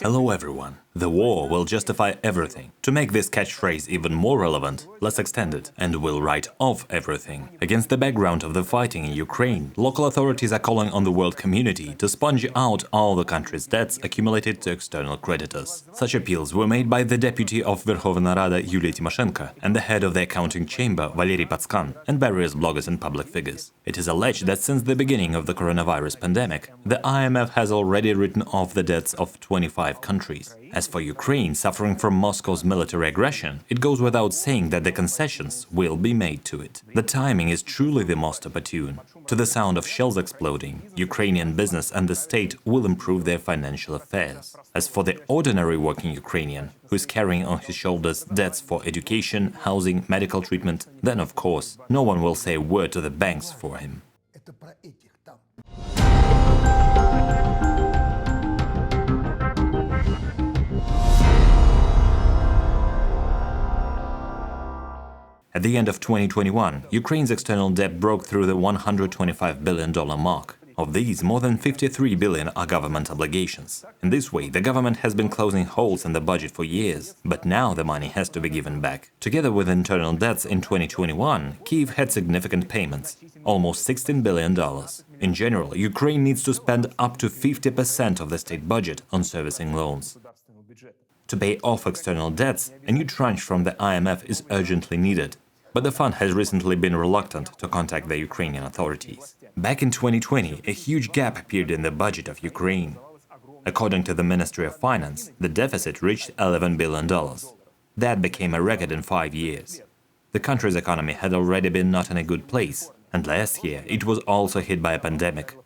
Hello everyone. The war will justify everything. To make this catchphrase even more relevant, let's extend it, and we'll write off everything. Against the background of the fighting in Ukraine, local authorities are calling on the world community to sponge out all the country's debts accumulated to external creditors. Such appeals were made by the deputy of Verkhovna Rada Yulia Tymoshenko and the head of the accounting chamber Valery Patskan and various bloggers and public figures. It is alleged that since the beginning of the coronavirus pandemic, the IMF has already written off the debts of 25 countries. As for Ukraine suffering from Moscow's military aggression, it goes without saying that the concessions will be made to it. The timing is truly the most opportune. To the sound of shells exploding, Ukrainian business and the state will improve their financial affairs. As for the ordinary working Ukrainian, who is carrying on his shoulders debts for education, housing, medical treatment, then of course, no one will say a word to the banks for him. At the end of 2021, Ukraine's external debt broke through the $125 billion mark. Of these, more than 53 billion are government obligations. In this way, the government has been closing holes in the budget for years, but now the money has to be given back. Together with internal debts in 2021, Kyiv had significant payments, almost $16 billion. In general, Ukraine needs to spend up to 50% of the state budget on servicing loans. To pay off external debts, a new tranche from the IMF is urgently needed. But the fund has recently been reluctant to contact the Ukrainian authorities. Back in 2020, a huge gap appeared in the budget of Ukraine. According to the Ministry of Finance, the deficit reached $11 billion. That became a record in 5 years. The country's economy had already been not in a good place, and last year it was also hit by a pandemic.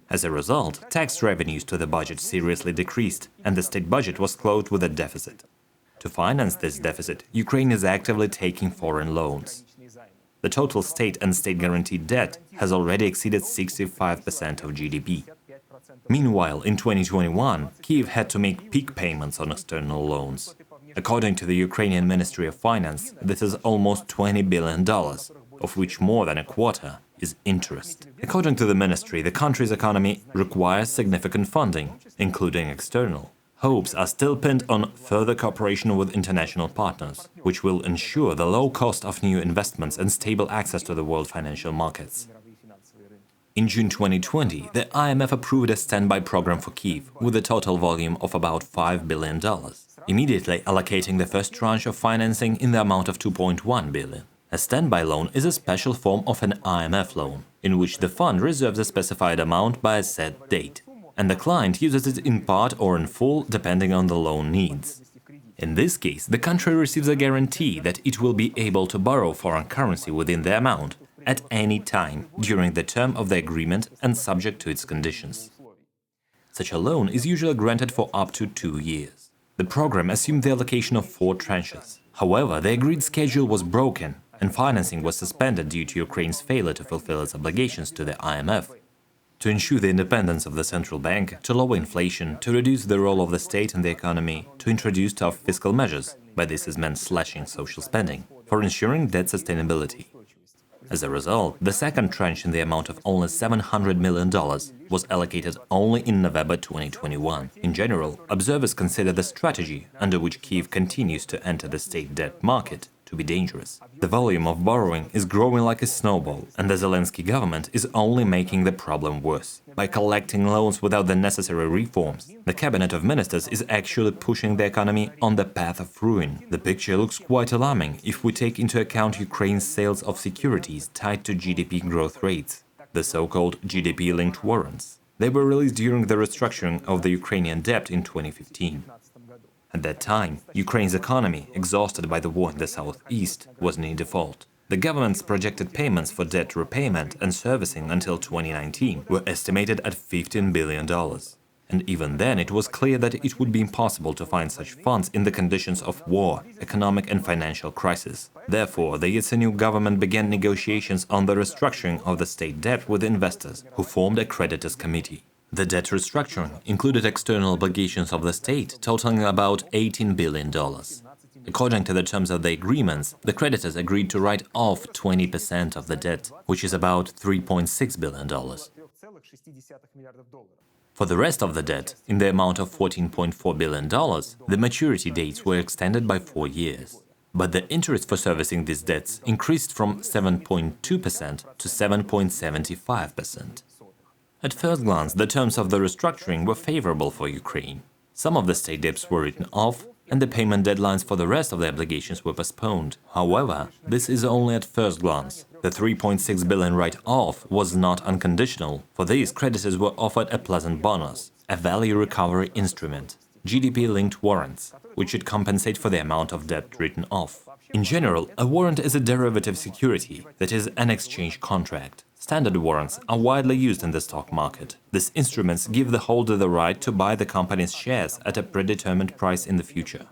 As a result, tax revenues to the budget seriously decreased, and the state budget was closed with a deficit. To finance this deficit, Ukraine is actively taking foreign loans. The total state and state-guaranteed debt has already exceeded 65% of GDP. Meanwhile, in 2021, Kyiv had to make peak payments on external loans. According to the Ukrainian Ministry of Finance, this is almost $20 billion, of which more than a quarter is interest. According to the ministry, the country's economy requires significant funding, including external. Hopes are still pinned on further cooperation with international partners, which will ensure the low cost of new investments and stable access to the world financial markets. In June 2020, the IMF approved a standby program for Kyiv with a total volume of about $5 billion, immediately allocating the first tranche of financing in the amount of $2.1 billion. A standby loan is a special form of an IMF loan, in which the fund reserves a specified amount by a set date, and the client uses it in part or in full depending on the loan needs. In this case, the country receives a guarantee that it will be able to borrow foreign currency within the amount at any time during the term of the agreement and subject to its conditions. Such a loan is usually granted for up to 2 years. The program assumed the allocation of 4 tranches. However, the agreed schedule was broken and financing was suspended due to Ukraine's failure to fulfill its obligations to the IMF. To ensure the independence of the central bank, to lower inflation, to reduce the role of the state in the economy, to introduce tough fiscal measures, by this is meant slashing social spending, for ensuring debt sustainability. As a result, the second tranche in the amount of only $700 million was allocated only in November 2021. In general, observers consider the strategy under which Kyiv continues to enter the state debt market to be dangerous. The volume of borrowing is growing like a snowball, and the Zelensky government is only making the problem worse. By collecting loans without the necessary reforms, the cabinet of ministers is actually pushing the economy on the path of ruin. The picture looks quite alarming if we take into account Ukraine's sales of securities tied to GDP growth rates, the so-called GDP-linked warrants. They were released during the restructuring of the Ukrainian debt in 2015. At that time, Ukraine's economy, exhausted by the war in the southeast, was in default. The government's projected payments for debt repayment and servicing until 2019 were estimated at $15 billion. And even then it was clear that it would be impossible to find such funds in the conditions of war, economic and financial crisis. Therefore, the Yatsenyuk government began negotiations on the restructuring of the state debt with investors, who formed a creditors' committee. The debt restructuring included external obligations of the state totaling about $18 billion. According to the terms of the agreements, the creditors agreed to write off 20% of the debt, which is about $3.6 billion. For the rest of the debt, in the amount of $14.4 billion, the maturity dates were extended by 4 years. But the interest for servicing these debts increased from 7.2% to 7.75%. At first glance, the terms of the restructuring were favorable for Ukraine. Some of the state debts were written off, and the payment deadlines for the rest of the obligations were postponed. However, this is only at first glance. The $3.6 billion write-off was not unconditional. For these, creditors were offered a pleasant bonus, a value recovery instrument, GDP-linked warrants, which should compensate for the amount of debt written off. In general, a warrant is a derivative security, that is, an exchange contract. Standard warrants are widely used in the stock market. These instruments give the holder the right to buy the company's shares at a predetermined price in the future.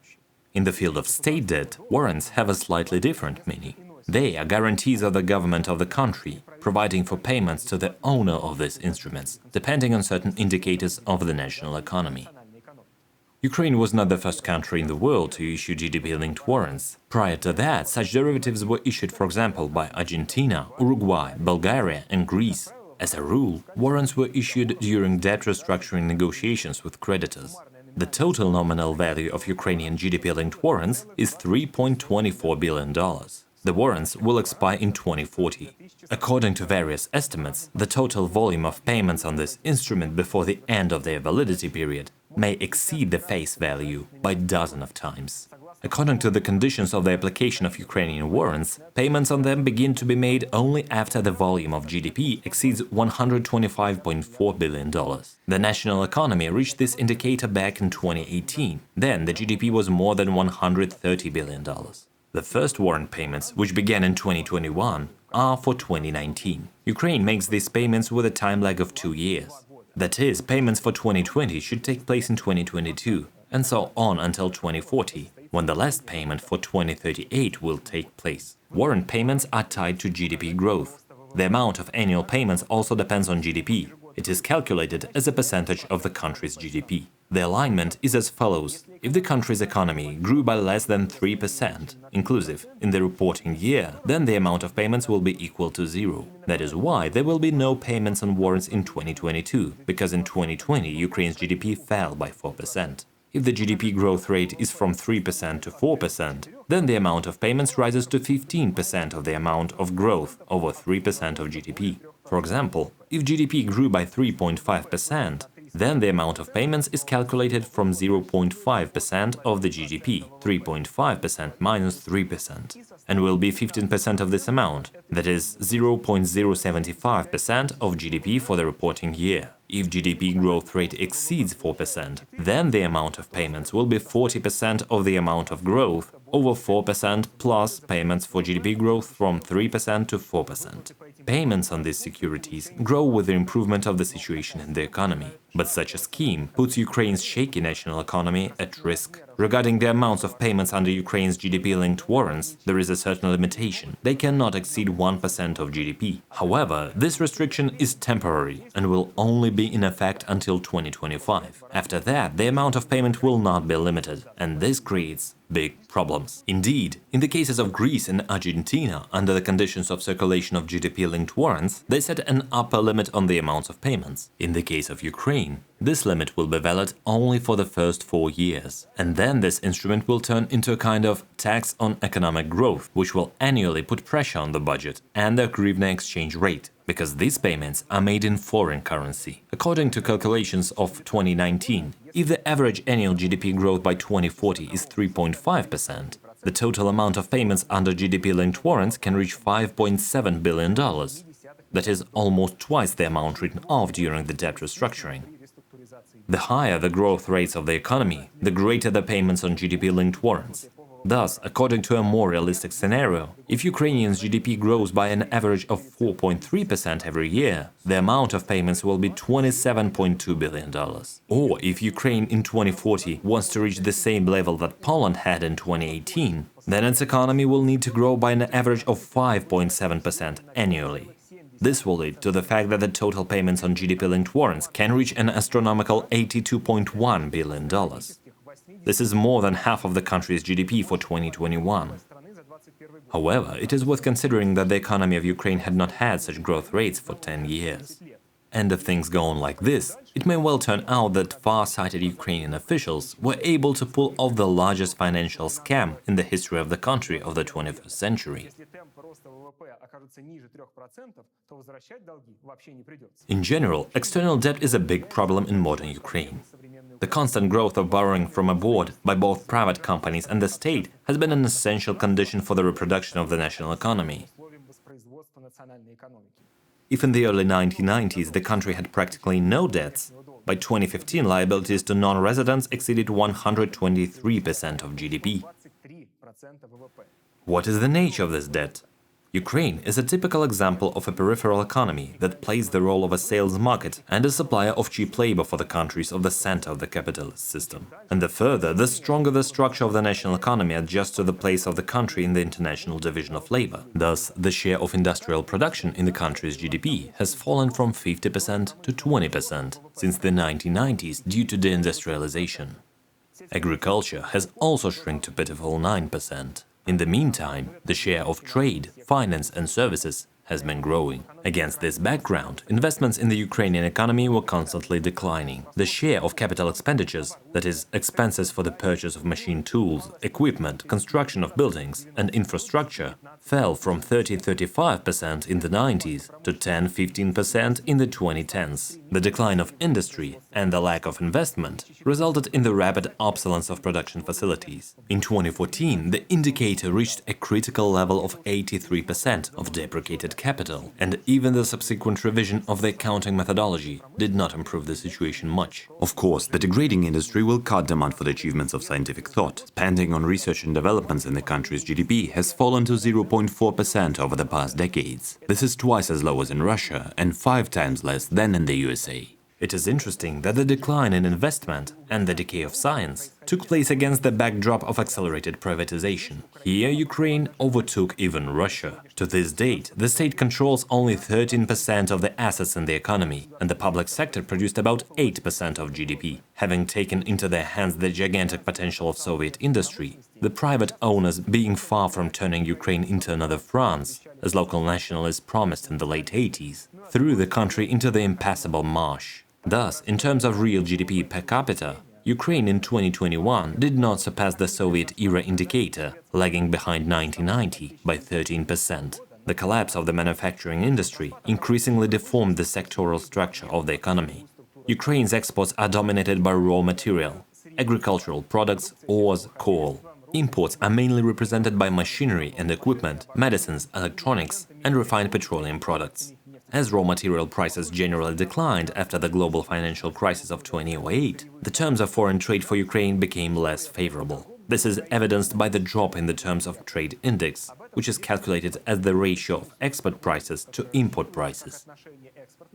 In the field of state debt, warrants have a slightly different meaning. They are guarantees of the government of the country, providing for payments to the owner of these instruments, depending on certain indicators of the national economy. Ukraine was not the first country in the world to issue GDP-linked warrants. Prior to that, such derivatives were issued, for example, by Argentina, Uruguay, Bulgaria and Greece. As a rule, warrants were issued during debt restructuring negotiations with creditors. The total nominal value of Ukrainian GDP-linked warrants is $3.24 billion. The warrants will expire in 2040. According to various estimates, the total volume of payments on this instrument before the end of their validity period may exceed the face value by dozens of times. According to the conditions of the application of Ukrainian warrants, payments on them begin to be made only after the volume of GDP exceeds $125.4 billion. The national economy reached this indicator back in 2018. Then the GDP was more than $130 billion. The first warrant payments, which began in 2021, are for 2019. Ukraine makes these payments with a time lag of 2 years. That is, payments for 2020 should take place in 2022, and so on until 2040, when the last payment for 2038 will take place. Warrant payments are tied to GDP growth. The amount of annual payments also depends on GDP. It is calculated as a percentage of the country's GDP. The alignment is as follows. If the country's economy grew by less than 3%, inclusive, in the reporting year, then the amount of payments will be equal to 0. That is why there will be no payments on warrants in 2022, because in 2020 Ukraine's GDP fell by 4%. If the GDP growth rate is from 3% to 4%, then the amount of payments rises to 15% of the amount of growth over 3% of GDP. For example, if GDP grew by 3.5%, then the amount of payments is calculated from 0.5% of the GDP, 3.5% minus 3%, and will be 15% of this amount, that is 0.075% of GDP for the reporting year. If GDP growth rate exceeds 4%, then the amount of payments will be 40% of the amount of growth over 4% plus payments for GDP growth from 3% to 4%. Payments on these securities grow with the improvement of the situation in the economy. But such a scheme puts Ukraine's shaky national economy at risk. Regarding the amounts of payments under Ukraine's GDP-linked warrants, there is a certain limitation. They cannot exceed 1% of GDP. However, this restriction is temporary and will only be in effect until 2025. After that, the amount of payment will not be limited, and this creates big problems. Indeed, in the cases of Greece and Argentina, under the conditions of circulation of GDP-linked warrants, they set an upper limit on the amounts of payments. In the case of Ukraine, this limit will be valid only for the first 4 years, and then this instrument will turn into a kind of tax on economic growth, which will annually put pressure on the budget and the hryvnia exchange rate, because these payments are made in foreign currency. According to calculations of 2019, if the average annual GDP growth by 2040 is 3.5%, the total amount of payments under GDP-linked warrants can reach $5.7 billion. That is almost twice the amount written off during the debt restructuring. The higher the growth rates of the economy, the greater the payments on GDP-linked warrants. Thus, according to a more realistic scenario, if Ukrainians' GDP grows by an average of 4.3% every year, the amount of payments will be $27.2 billion. Or if Ukraine in 2040 wants to reach the same level that Poland had in 2018, then its economy will need to grow by an average of 5.7% annually. This will lead to the fact that the total payments on GDP-linked warrants can reach an astronomical $82.1 billion. This is more than half of the country's GDP for 2021. However, it is worth considering that the economy of Ukraine had not had such growth rates for 10 years. And if things go on like this, it may well turn out that far-sighted Ukrainian officials were able to pull off the largest financial scam in the history of the country of the 21st century. In general, external debt is a big problem in modern Ukraine. The constant growth of borrowing from abroad by both private companies and the state has been an essential condition for the reproduction of the national economy. If in the early 1990s the country had practically no debts, by 2015 liabilities to non-residents exceeded 123% of GDP. What is the nature of this debt? Ukraine is a typical example of a peripheral economy that plays the role of a sales market and a supplier of cheap labor for the countries of the center of the capitalist system. And the further, the stronger the structure of the national economy adjusts to the place of the country in the international division of labor. Thus, the share of industrial production in the country's GDP has fallen from 50% to 20% since the 1990s due to deindustrialization. Agriculture has also shrunk to pitiful 9%. In the meantime, the share of trade, finance and services has been growing. Against this background, investments in the Ukrainian economy were constantly declining. The share of capital expenditures, that is, expenses for the purchase of machine tools, equipment, construction of buildings and infrastructure, fell from 30–35% in the 90s to 10–15% in the 2010s. The decline of industry and the lack of investment resulted in the rapid obsolescence of production facilities. In 2014, the indicator reached a critical level of 83% of depreciated capital, and even the subsequent revision of the accounting methodology did not improve the situation much. Of course, the degrading industry will cut demand for the achievements of scientific thought. Spending on research and developments in the country's GDP has fallen to 0.4% over the past decades. This is twice as low as in Russia and 5 times less than in the USA. It is interesting that the decline in investment and the decay of science took place against the backdrop of accelerated privatization. Here, Ukraine overtook even Russia. To this date, the state controls only 13% of the assets in the economy, and the public sector produced about 8% of GDP. Having taken into their hands the gigantic potential of Soviet industry, the private owners being far from turning Ukraine into another France, as local nationalists promised in the late 80s, threw the country into the impassable marsh. Thus, in terms of real GDP per capita, Ukraine in 2021 did not surpass the Soviet-era indicator, lagging behind 1990 by 13%. The collapse of the manufacturing industry increasingly deformed the sectoral structure of the economy. Ukraine's exports are dominated by raw material, agricultural products, ores, coal. Imports are mainly represented by machinery and equipment, medicines, electronics, and refined petroleum products. As raw material prices generally declined after the global financial crisis of 2008, the terms of foreign trade for Ukraine became less favorable. This is evidenced by the drop in the terms of trade index, which is calculated as the ratio of export prices to import prices.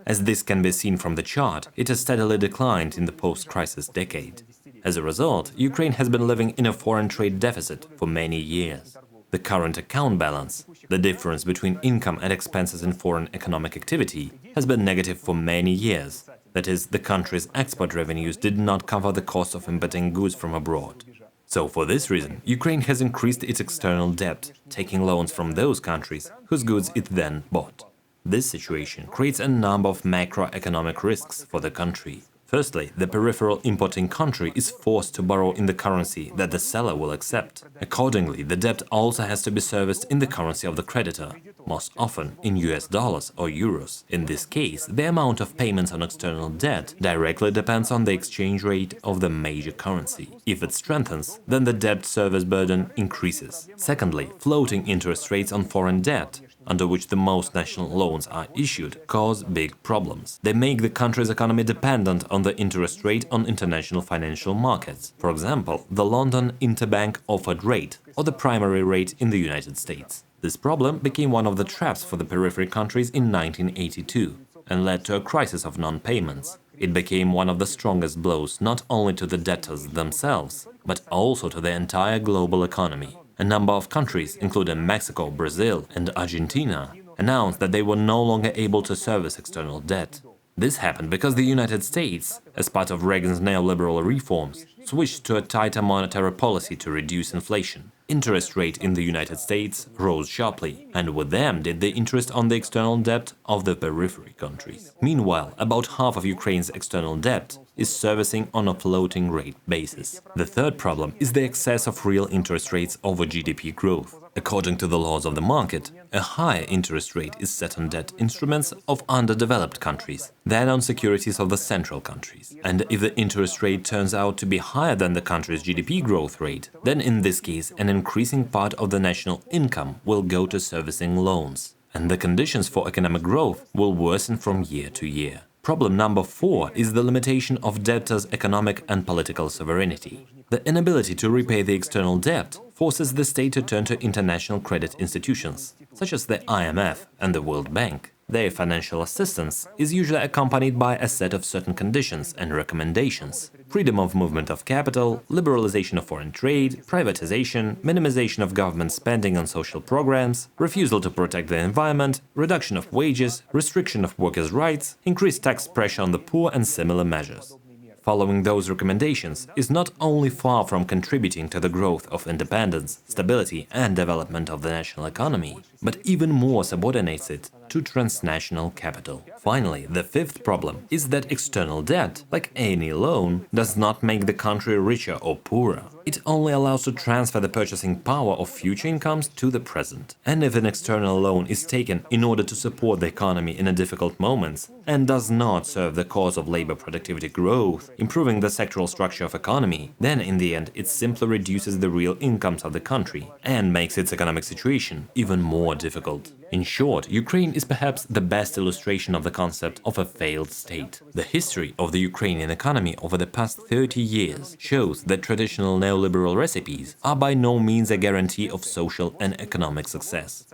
As this can be seen from the chart, it has steadily declined in the post-crisis decade. As a result, Ukraine has been living in a foreign trade deficit for many years. The current account balance, the difference between income and expenses in foreign economic activity, has been negative for many years. That is, the country's export revenues did not cover the cost of importing goods from abroad. So, for this reason, Ukraine has increased its external debt, taking loans from those countries whose goods it then bought. This situation creates a number of macroeconomic risks for the country. Firstly, the peripheral importing country is forced to borrow in the currency that the seller will accept. Accordingly, the debt also has to be serviced in the currency of the creditor, most often in US dollars or euros. In this case, the amount of payments on external debt directly depends on the exchange rate of the major currency. If it strengthens, then the debt service burden increases. Secondly, floating interest rates on foreign debt, under which the most national loans are issued, cause big problems. They make the country's economy dependent on the interest rate on international financial markets. For example, the London Interbank Offered Rate, or the primary rate in the United States. This problem became one of the traps for the periphery countries in 1982 and led to a crisis of non-payments. It became one of the strongest blows not only to the debtors themselves, but also to the entire global economy. A number of countries, including Mexico, Brazil and Argentina, announced that they were no longer able to service external debt. This happened because the United States, as part of Reagan's neoliberal reforms, switched to a tighter monetary policy to reduce inflation. interest rate in the United States rose sharply, and with them did the interest on the external debt of the periphery countries. Meanwhile, about half of Ukraine's external debt is servicing on a floating rate basis. The third problem is the excess of real interest rates over GDP growth. According to the laws of the market, a higher interest rate is set on debt instruments of underdeveloped countries than on securities of the central countries. And if the interest rate turns out to be higher than the country's GDP growth rate, then in this case an increasing part of the national income will go to servicing loans. And the conditions for economic growth will worsen from year to year. Problem number 4 is the limitation of debtors' economic and political sovereignty. The inability to repay the external debt forces the state to turn to international credit institutions, such as the IMF and the World Bank. Their financial assistance is usually accompanied by a set of certain conditions and recommendations: freedom of movement of capital, liberalization of foreign trade, privatization, minimization of government spending on social programs, refusal to protect the environment, reduction of wages, restriction of workers' rights, increased tax pressure on the poor, and similar measures. Following those recommendations is not only far from contributing to the growth of independence, stability and development of the national economy, but even more subordinates it to transnational capital. Finally, the fifth problem is that external debt, like any loan, does not make the country richer or poorer. It only allows to transfer the purchasing power of future incomes to the present. And if an external loan is taken in order to support the economy in a difficult moments and does not serve the cause of labor productivity growth, improving the sectoral structure of economy, then in the end it simply reduces the real incomes of the country and makes its economic situation even more difficult. In short, Ukraine is perhaps the best illustration of the concept of a failed state. The history of the Ukrainian economy over the past 30 years shows that traditional neoliberal recipes are by no means a guarantee of social and economic success.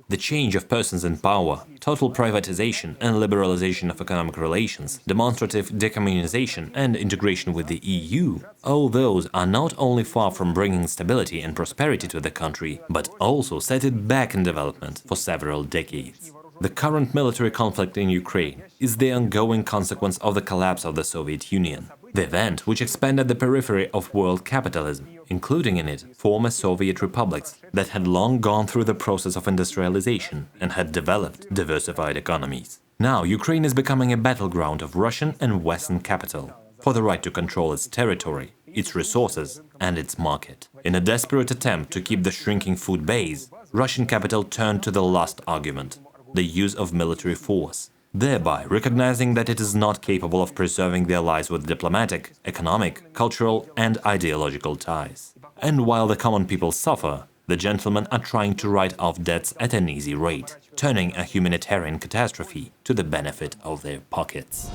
The change of persons in power, total privatization and liberalization of economic relations, demonstrative decommunization and integration with the EU, all those are not only far from bringing stability and prosperity to the country, but also set it back in development for several decades. The current military conflict in Ukraine is the ongoing consequence of the collapse of the Soviet Union, the event which expanded the periphery of world capitalism, including in it former Soviet republics that had long gone through the process of industrialization and had developed diversified economies. Now Ukraine is becoming a battleground of Russian and Western capital for the right to control its territory, its resources and its market. In a desperate attempt to keep the shrinking food base, Russian capital turned to the last argument: the use of military force, thereby recognizing that it is not capable of preserving their allies with diplomatic, economic, cultural and ideological ties. And while the common people suffer, the gentlemen are trying to write off debts at an easy rate, turning a humanitarian catastrophe to the benefit of their pockets.